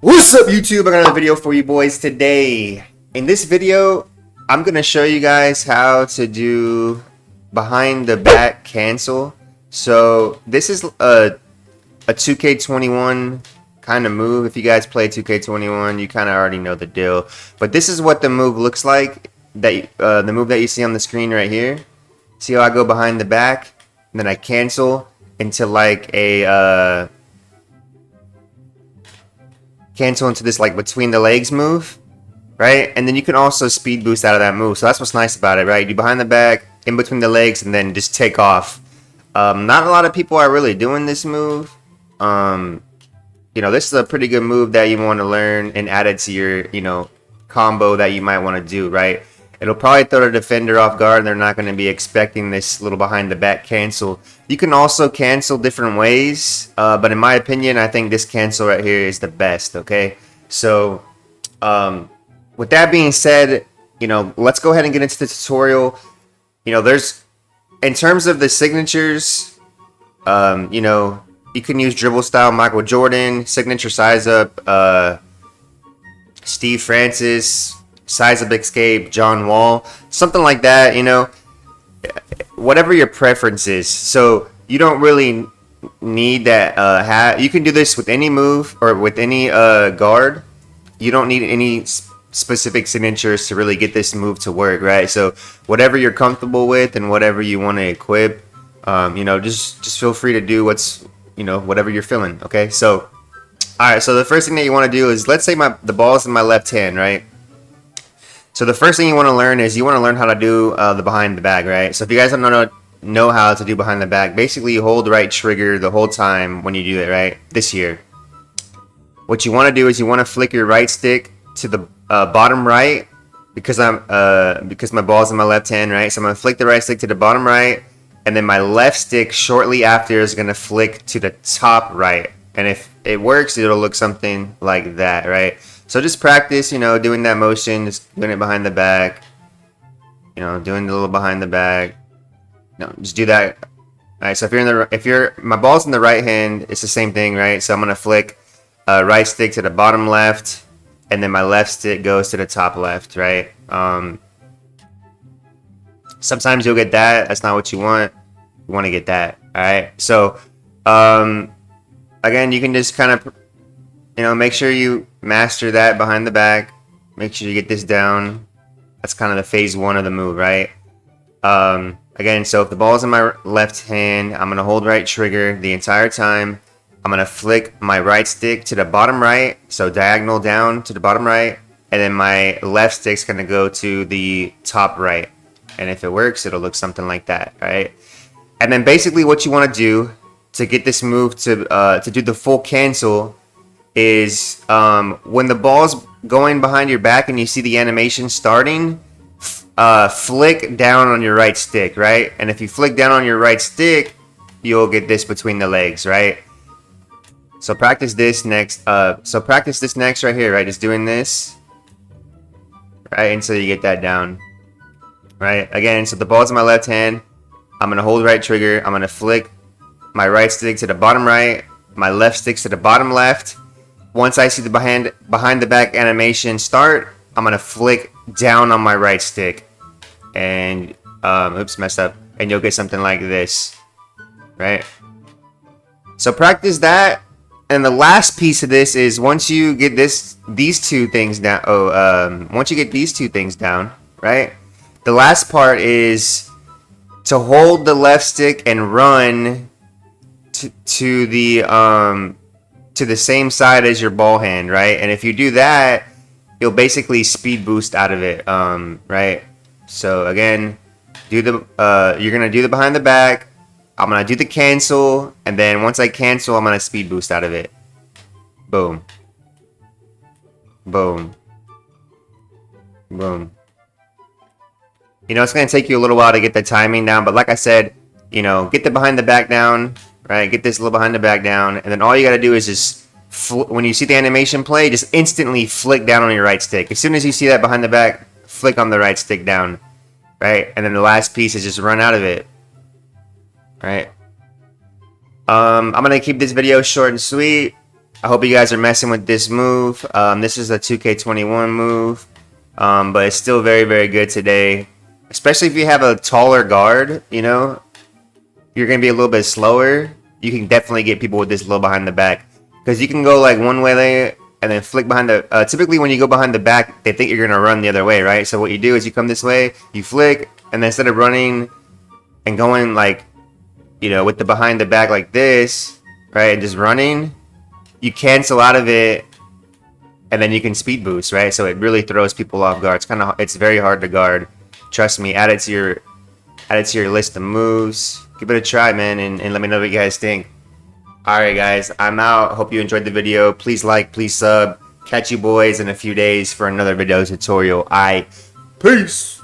What's up, YouTube? I got another video for you boys today. In this video, I'm gonna show you guys how to do behind the back cancel. So this is a 2K21 kind of move. If you guys play 2K21, you kind of already know the deal. But this is what the move looks like. The move that you see on the screen right here. See how I go behind the back, and then I cancel into like a cancel into this like between the legs move, right? And then you can also speed boost out of that move. So that's what's nice about it, right? You behind the back, in between the legs, and then just take off. Not a lot of people are really doing this move. This is a pretty good move that you want to learn and add it to your, combo that you might want to do, right? It'll probably throw the defender off guard, and they're not going to be expecting this little behind the back cancel. You can also cancel different ways, but in my opinion, I think this cancel right here is the best, okay? So, with that being said, let's go ahead and get into the tutorial. In terms of the signatures, you can use dribble style Michael Jordan, signature size up, Steve Francis, size up escape, John Wall, something like that, whatever your preference is. So you don't really need that you can do this with any move or with any guard. You don't need any specific signatures to really get this move to work, right? So whatever you're comfortable with and whatever you want to equip, just feel free to do whatever you're feeling, okay? So alright, so the first thing that you want to do is, let's say the ball's in my left hand, right? So the first thing you want to learn is you want to learn how to do the behind the back, right? So if you guys don't know how to do behind the back, basically you hold the right trigger the whole time when you do it, right? This here. What you want to do is you want to flick your right stick to the bottom right, because my ball's in my left hand, right? So I'm going to flick the right stick to the bottom right, and then my left stick shortly after is going to flick to the top right. And if it works, it'll look something like that, right? So just practice, doing that motion, just doing it behind the back, doing the little behind the back. No, just do that. All right. So my ball's in the right hand, it's the same thing, right? So I'm gonna flick right stick to the bottom left, and then my left stick goes to the top left, right? Sometimes you'll get that. That's not what you want. You want to get that. All right. So again, you can just kind of make sure you master that behind the back. Make sure you get this down. That's kind of the phase one of the move, right? Again, so if the ball's in my left hand, I'm going to hold right trigger the entire time. I'm going to flick my right stick to the bottom right, so diagonal down to the bottom right, and then my left stick's going to go to the top right. And if it works, it'll look something like that, right? And then basically what you want to do to get this move to do the full cancel is when the ball's going behind your back and you see the animation starting, flick down on your right stick, right? And if you flick down on your right stick, you'll get this between the legs, right? So practice this next. Practice this next right here, right? Just doing this, right, until you get that down, right? Again, so the ball's in my left hand. I'm gonna hold right trigger. I'm gonna flick my right stick to the bottom right. My left stick to the bottom left. Once I see the behind the back animation start, I'm gonna flick down on my right stick, and oops, messed up, and you'll get something like this, right? So practice that, and the last piece of this is once you get these two things down. Once you get these two things down, right? The last part is to hold the left stick and run to the same side as your ball hand, right? And if you do that, you'll basically speed boost out of it, right? So again, you're gonna do the behind the back. I'm gonna do the cancel, and then once I cancel, I'm gonna speed boost out of it. Boom, boom, boom. It's gonna take you a little while to get the timing down, but like I said, get the behind the back down. Right, get this little behind the back down, and then all you got to do is just, when you see the animation play, just instantly flick down on your right stick. As soon as you see that behind the back, flick on the right stick down, right? And then the last piece is just run out of it, right? I'm gonna keep this video short and sweet. I hope you guys are messing with this move. This is a 2K21 move, but it's still very, very good today. Especially if you have a taller guard, you know, you're going to be a little bit slower. You can definitely get people with this low behind the back. Because you can go like one way there and then flick behind the... typically when you go behind the back, they think you're going to run the other way, right? So what you do is you come this way, you flick, and then instead of running and going like, you know, with the behind the back like this, right, and just running, you cancel out of it, and then you can speed boost, right? So it really throws people off guard. It's very hard to guard. Trust me, add it to your list of moves. Give it a try, man, and let me know what you guys think. Alright guys, I'm out. Hope you enjoyed the video. Please like, please sub. Catch you boys in a few days for another video tutorial. Peace!